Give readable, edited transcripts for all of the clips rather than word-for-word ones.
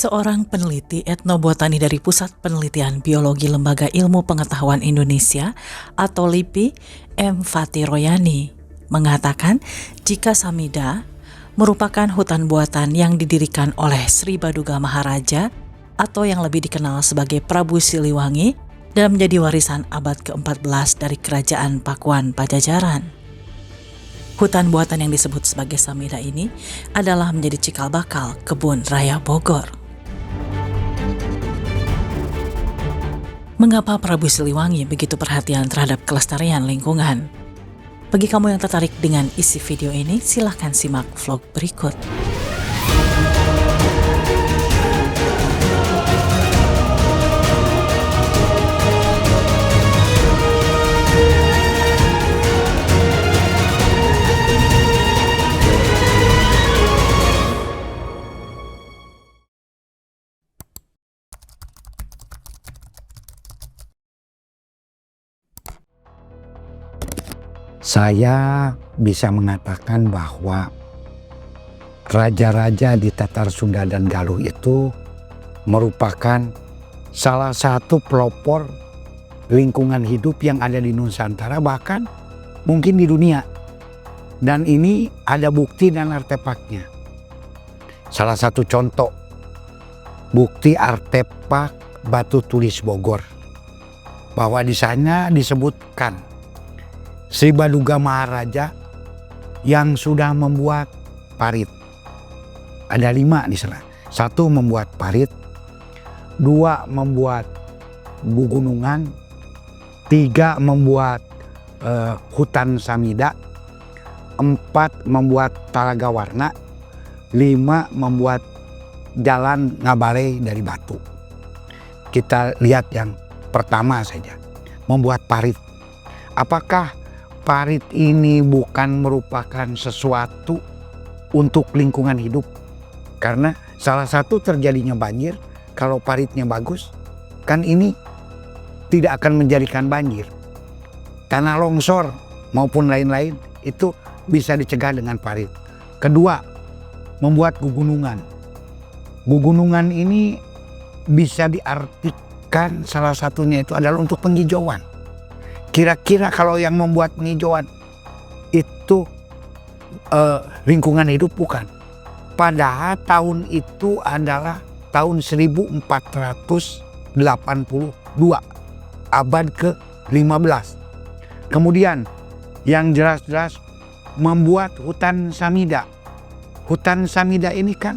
Seorang peneliti etnobotani dari Pusat Penelitian Biologi Lembaga Ilmu Pengetahuan Indonesia atau LIPI, M. Fatih Royani, mengatakan jika Samida merupakan hutan buatan yang didirikan oleh Sri Baduga Maharaja atau yang lebih dikenal sebagai Prabu Siliwangi dan menjadi warisan abad ke-14 dari Kerajaan Pakuan Pajajaran. Hutan buatan yang disebut sebagai Samida ini adalah menjadi cikal bakal Kebun Raya Bogor. Mengapa Prabu Siliwangi begitu perhatian terhadap kelestarian lingkungan? Bagi kamu yang tertarik dengan isi video ini, silahkan simak vlog berikut. Saya bisa mengatakan bahwa raja-raja di Tatar Sunda dan Galuh itu merupakan salah satu pelopor lingkungan hidup yang ada di Nusantara, bahkan mungkin di dunia. Dan ini ada bukti dan artefaknya. Salah satu contoh bukti artefak batu tulis Bogor, bahwa di sana disebutkan Sri Baduga Maharaja yang sudah membuat parit. Ada 5 di sana. 1 membuat parit, 2 membuat bugunungan, 3 membuat hutan Samida, 4 membuat Talaga Warna, 5 membuat jalan Ngabalei dari batu. Kita lihat yang pertama saja, membuat parit. Apakah parit ini bukan merupakan sesuatu untuk lingkungan hidup? Karena salah satu terjadinya banjir, kalau paritnya bagus, kan ini tidak akan menjadikan banjir. Tanah longsor maupun lain-lain itu bisa dicegah dengan parit. Kedua, membuat gugunungan. Gugunungan ini bisa diartikan salah satunya itu adalah untuk penghijauan. Kira-kira kalau yang membuat penghijauan itu lingkungan hidup, bukan. Padahal tahun itu adalah tahun 1482, abad ke-15. Kemudian yang jelas-jelas membuat hutan Samida. Hutan Samida ini kan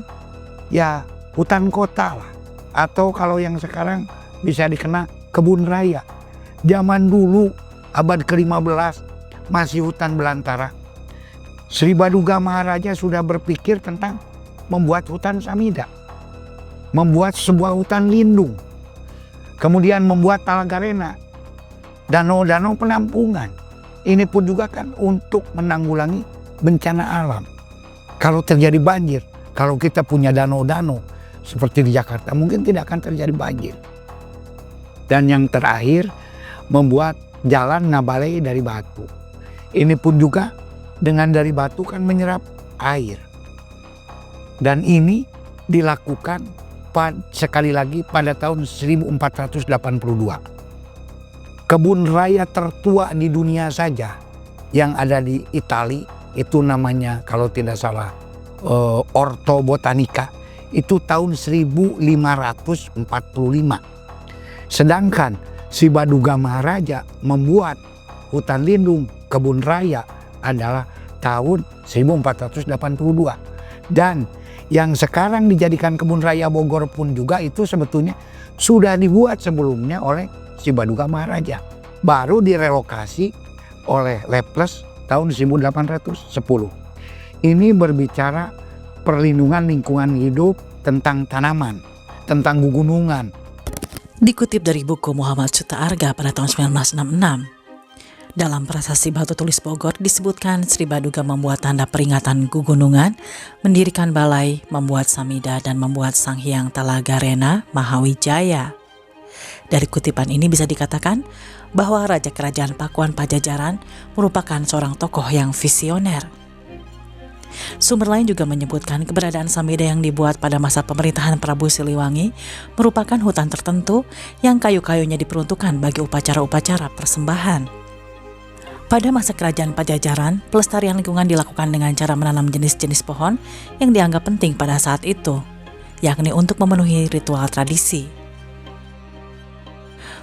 ya hutan kota lah. Atau kalau yang sekarang bisa dikenal kebun raya. Zaman dulu abad ke-15 masih hutan belantara. Sri Baduga Maharaja sudah berpikir tentang membuat hutan Samida. Membuat sebuah hutan lindung. Kemudian membuat Talaga Rena. Danau-danau penampungan. Ini pun juga kan untuk menanggulangi bencana alam. Kalau terjadi banjir, kalau kita punya danau-danau seperti di Jakarta, mungkin tidak akan terjadi banjir. Dan yang terakhir, membuat jalan Ngabalei dari batu. Ini pun juga dengan dari batu kan menyerap air. Dan ini dilakukan sekali lagi pada tahun 1482. Kebun raya tertua di dunia saja yang ada di Italia itu namanya kalau tidak salah Orto Botanica, itu tahun 1545. Sedangkan Sri Baduga Maharaja membuat hutan lindung kebun raya adalah tahun 1482. Dan yang sekarang dijadikan kebun raya Bogor pun juga itu sebetulnya sudah dibuat sebelumnya oleh Sri Baduga Maharaja. Baru direlokasi oleh Leples tahun 1810. Ini berbicara perlindungan lingkungan hidup, tentang tanaman, tentang gugunungan. Dikutip dari buku Muhammad Suta Arga pada tahun 1966, dalam prasasti batu tulis Bogor disebutkan Sri Baduga membuat tanda peringatan gugunungan, mendirikan balai, membuat Samida, dan membuat Sanghyang Talaga Rena Mahawijaya. Dari kutipan ini bisa dikatakan bahwa Raja Kerajaan Pakuan Pajajaran merupakan seorang tokoh yang visioner. Sumber lain juga menyebutkan keberadaan Samida yang dibuat pada masa pemerintahan Prabu Siliwangi merupakan hutan tertentu yang kayu-kayunya diperuntukkan bagi upacara-upacara persembahan. Pada masa kerajaan Pajajaran, pelestarian lingkungan dilakukan dengan cara menanam jenis-jenis pohon yang dianggap penting pada saat itu, yakni untuk memenuhi ritual tradisi.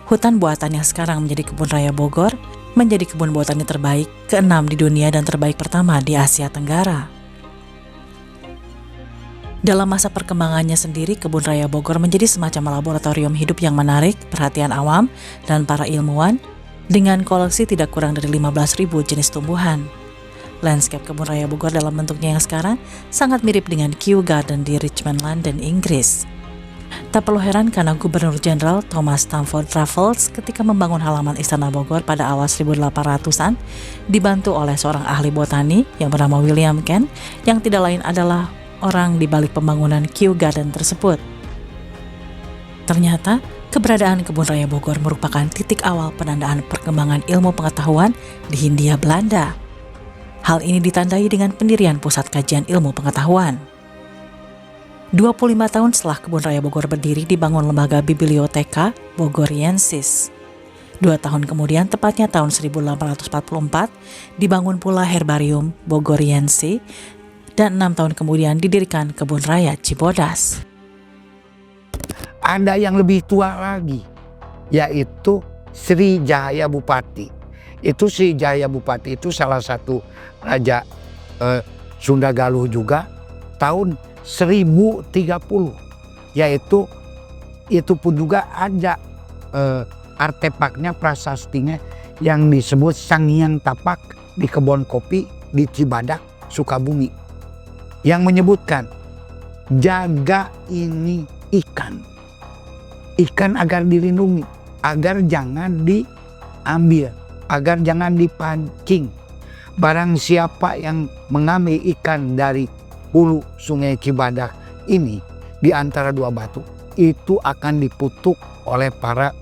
Hutan buatan yang sekarang menjadi Kebun Raya Bogor menjadi kebun botani terbaik ke-6 di dunia dan terbaik pertama di Asia Tenggara. Dalam masa perkembangannya sendiri, Kebun Raya Bogor menjadi semacam laboratorium hidup yang menarik perhatian awam dan para ilmuwan dengan koleksi tidak kurang dari 15.000 jenis tumbuhan. Landscape Kebun Raya Bogor dalam bentuknya yang sekarang sangat mirip dengan Kew Garden di Richmond, London, Inggris. Tak perlu heran karena Gubernur Jenderal Thomas Stamford Raffles ketika membangun halaman Istana Bogor pada awal 1800-an dibantu oleh seorang ahli botani yang bernama William Kent yang tidak lain adalah orang di balik pembangunan Kew Garden tersebut. Ternyata, keberadaan Kebun Raya Bogor merupakan titik awal penandaan perkembangan ilmu pengetahuan di Hindia Belanda. Hal ini ditandai dengan pendirian Pusat Kajian Ilmu Pengetahuan. 25 tahun setelah Kebun Raya Bogor berdiri, dibangun lembaga Biblioteka Bogoriensis. 2 tahun kemudian, tepatnya tahun 1844, dibangun pula Herbarium Bogoriensi, dan 6 tahun kemudian didirikan Kebun Raya Cibodas. Ada yang lebih tua lagi, yaitu Sri Jaya Bupati. Itu Sri Jaya Bupati itu salah satu raja Sunda Galuh juga tahun 1030, yaitu itu pun juga ada artefaknya, prasastinya yang disebut Sang Hyang Tapak di kebun kopi di Cibadak, Sukabumi, yang menyebutkan jaga ini ikan agar dilindungi, agar jangan diambil, agar jangan dipancing. Barang siapa yang mengambil ikan dari hulu sungai Cibadak ini di antara dua batu, itu akan dikutuk oleh para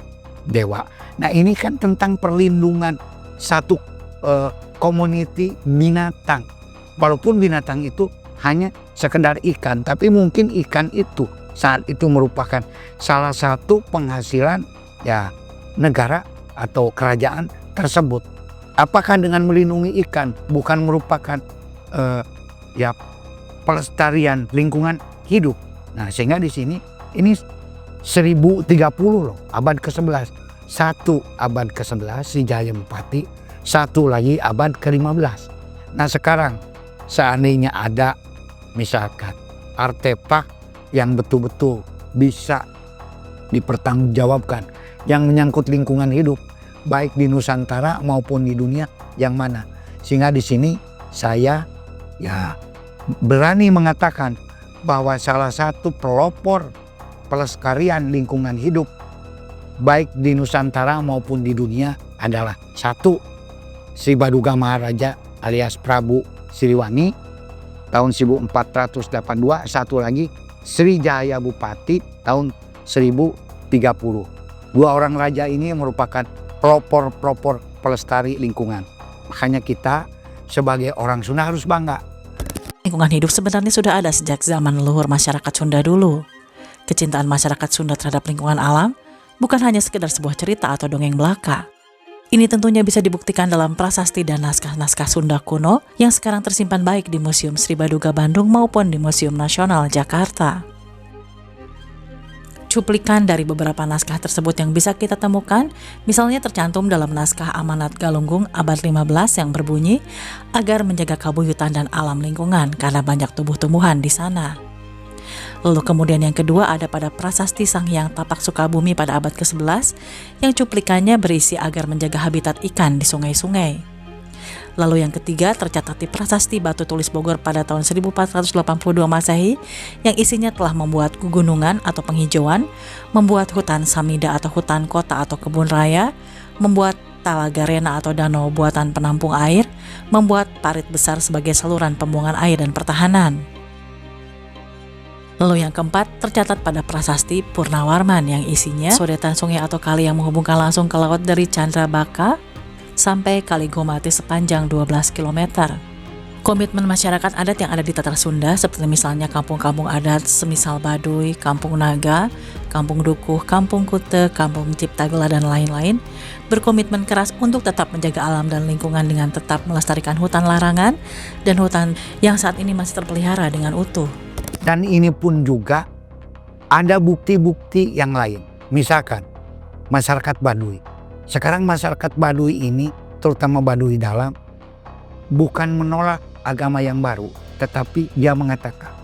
dewa. Nah, ini kan tentang perlindungan satu community binatang. Walaupun binatang itu hanya sekedar ikan, tapi mungkin ikan itu saat itu merupakan salah satu penghasilan ya negara atau kerajaan tersebut. Apakah dengan melindungi ikan bukan merupakan ya pelestarian lingkungan hidup? Nah, sehingga di sini ini 1030 loh, abad ke-11. Satu abad ke-11 si Jaya Bupati, satu lagi abad ke-15. Nah, sekarang seandainya ada misalkan artefak yang betul-betul bisa dipertanggungjawabkan yang menyangkut lingkungan hidup baik di Nusantara maupun di dunia, yang mana? Sehingga di sini saya ya berani mengatakan bahwa salah satu pelopor pelestarian lingkungan hidup baik di Nusantara maupun di dunia adalah satu Sri Baduga Maharaja alias Prabu Siliwangi tahun 1482, satu lagi Sri Jaya Bupati tahun 1030. Dua orang raja ini merupakan pelopor pelestari lingkungan. Makanya kita sebagai orang Sunda harus bangga. Lingkungan hidup sebenarnya sudah ada sejak zaman leluhur masyarakat Sunda dulu. Kecintaan masyarakat Sunda terhadap lingkungan alam bukan hanya sekedar sebuah cerita atau dongeng belaka. Ini tentunya bisa dibuktikan dalam prasasti dan naskah-naskah Sunda kuno yang sekarang tersimpan baik di Museum Sri Baduga Bandung maupun di Museum Nasional Jakarta. Cuplikan dari beberapa naskah tersebut yang bisa kita temukan, misalnya tercantum dalam naskah Amanat Galunggung abad 15 yang berbunyi agar menjaga kabuyutan dan alam lingkungan karena banyak tumbuh-tumbuhan di sana. Lalu kemudian yang kedua ada pada prasasti Sang Hyang Tapak Sukabumi pada abad ke-11 yang cuplikannya berisi agar menjaga habitat ikan di sungai-sungai. Lalu yang ketiga tercatat di prasasti Batu Tulis Bogor pada tahun 1482 Masehi yang isinya telah membuat gunungan atau penghijauan, membuat hutan samida atau hutan kota atau kebun raya, membuat talaga rena atau danau buatan penampung air, membuat parit besar sebagai saluran pembuangan air dan pertahanan. Lalu yang keempat tercatat pada prasasti Purnawarman yang isinya sodetan sungai atau kali yang menghubungkan langsung ke laut dari Candrabaka sampai Kali Gomati sepanjang 12 km. Komitmen masyarakat adat yang ada di Tatar Sunda seperti misalnya kampung-kampung adat semisal Baduy, Kampung Naga, Kampung Dukuh, Kampung Kute, Kampung Ciptagela dan lain-lain berkomitmen keras untuk tetap menjaga alam dan lingkungan dengan tetap melestarikan hutan larangan dan hutan yang saat ini masih terpelihara dengan utuh. Dan ini pun juga ada bukti-bukti yang lain. Misalkan masyarakat Baduy. Sekarang masyarakat Baduy ini, terutama Baduy dalam, bukan menolak agama yang baru, tetapi dia mengatakan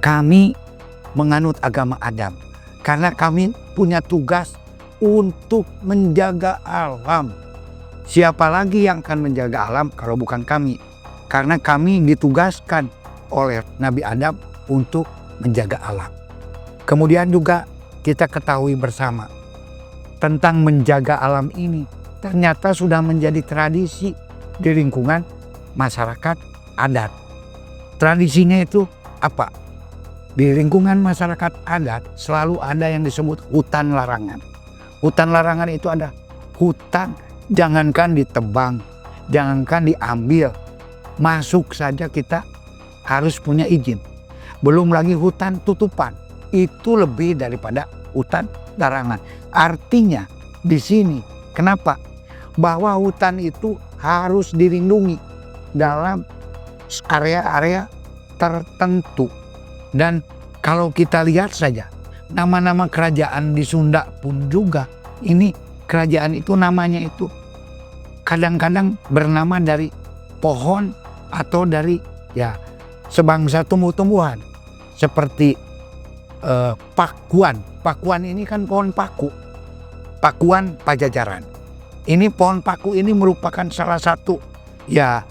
kami menganut agama Adam karena kami punya tugas untuk menjaga alam. Siapa lagi yang akan menjaga alam kalau bukan kami? Karena kami ditugaskan oleh Nabi Adam untuk menjaga alam. Kemudian juga kita ketahui bersama tentang menjaga alam ini ternyata sudah menjadi tradisi di lingkungan masyarakat adat. Tradisinya itu apa? Di lingkungan masyarakat adat selalu ada yang disebut hutan larangan. Hutan larangan itu ada hutan jangankan ditebang, jangankan diambil, masuk saja kita harus punya izin. Belum lagi hutan tutupan, itu lebih daripada hutan larangan. Artinya di sini kenapa? Bahwa hutan itu harus dilindungi dalam area-area tertentu. Dan kalau kita lihat saja nama-nama kerajaan di Sunda pun juga, ini kerajaan itu namanya itu kadang-kadang bernama dari pohon atau dari ya sebangsa tumbuh-tumbuhan seperti pakuan. Pakuan ini kan pohon paku. Pakuan Pajajaran. Ini pohon paku ini merupakan salah satu ya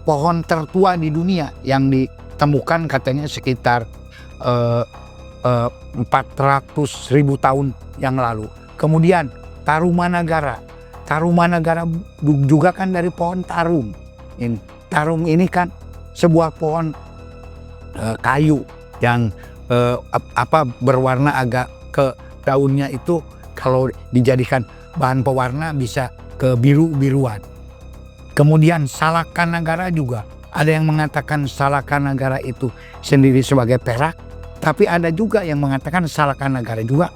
pohon tertua di dunia yang ditemukan katanya sekitar 400.000 tahun yang lalu. Kemudian Tarumanagara. Tarumanagara juga kan dari pohon tarum. Tarum ini kan sebuah pohon kayu yang berwarna agak ke daunnya itu kalau dijadikan bahan pewarna bisa ke biru-biruan. Kemudian Salakanagara juga. Ada yang mengatakan Salakanagara itu sendiri sebagai perak. Tapi ada juga yang mengatakan Salakanagara juga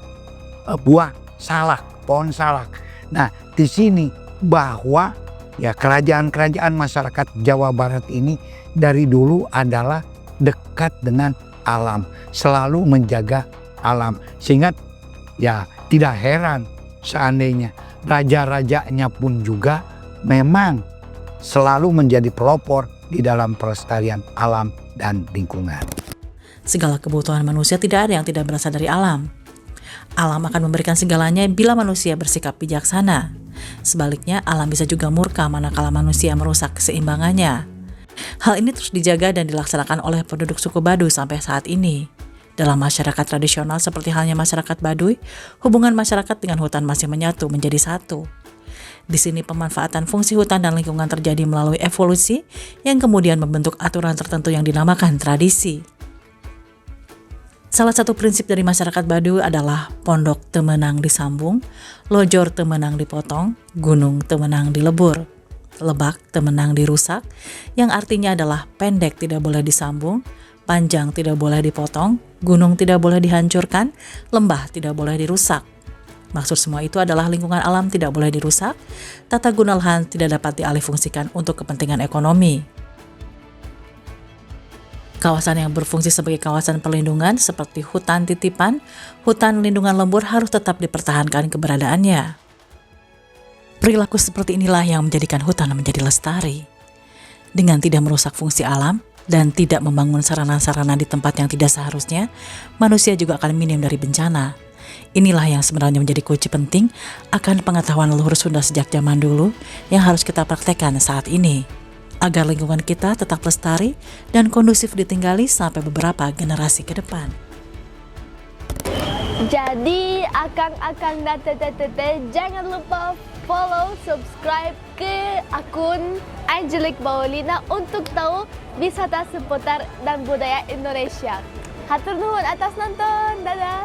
buah salak, pohon salak. Nah di sini bahwa ya kerajaan-kerajaan masyarakat Jawa Barat ini dari dulu adalah dekat dengan alam. Selalu menjaga alam. Sehingga ya tidak heran seandainya raja-rajanya pun juga memang selalu menjadi pelopor di dalam pelestarian alam dan lingkungan. Segala kebutuhan manusia tidak ada yang tidak berasal dari alam. Alam akan memberikan segalanya bila manusia bersikap bijaksana. Sebaliknya, alam bisa juga murka manakala manusia merusak keseimbangannya. Hal ini terus dijaga dan dilaksanakan oleh penduduk suku Baduy sampai saat ini. Dalam masyarakat tradisional seperti halnya masyarakat Baduy, hubungan masyarakat dengan hutan masih menyatu menjadi satu. Di sini pemanfaatan fungsi hutan dan lingkungan terjadi melalui evolusi yang kemudian membentuk aturan tertentu yang dinamakan tradisi. Salah satu prinsip dari masyarakat Baduy adalah pondok temenang disambung, lojor temenang dipotong, gunung temenang dilebur, lebak temenang dirusak, yang artinya adalah pendek tidak boleh disambung, panjang tidak boleh dipotong, gunung tidak boleh dihancurkan, lembah tidak boleh dirusak. Maksud semua itu adalah lingkungan alam tidak boleh dirusak, tata guna lahan tidak dapat dialihfungsikan untuk kepentingan ekonomi. Kawasan yang berfungsi sebagai kawasan perlindungan seperti hutan titipan, hutan lindungan lembur harus tetap dipertahankan keberadaannya. Perilaku seperti inilah yang menjadikan hutan menjadi lestari. Dengan tidak merusak fungsi alam dan tidak membangun sarana-sarana di tempat yang tidak seharusnya, manusia juga akan minim dari bencana. Inilah yang sebenarnya menjadi kunci penting akan pengetahuan leluhur Sunda sejak zaman dulu yang harus kita praktekkan saat ini, agar lingkungan kita tetap lestari dan kondusif ditinggali sampai beberapa generasi ke depan. Jadi akang-akang dan tete-tete jangan lupa follow, subscribe ke akun Angelic Paulina untuk tahu wisata seputar dan budaya Indonesia. Hatur nuhun atas nonton, dadah!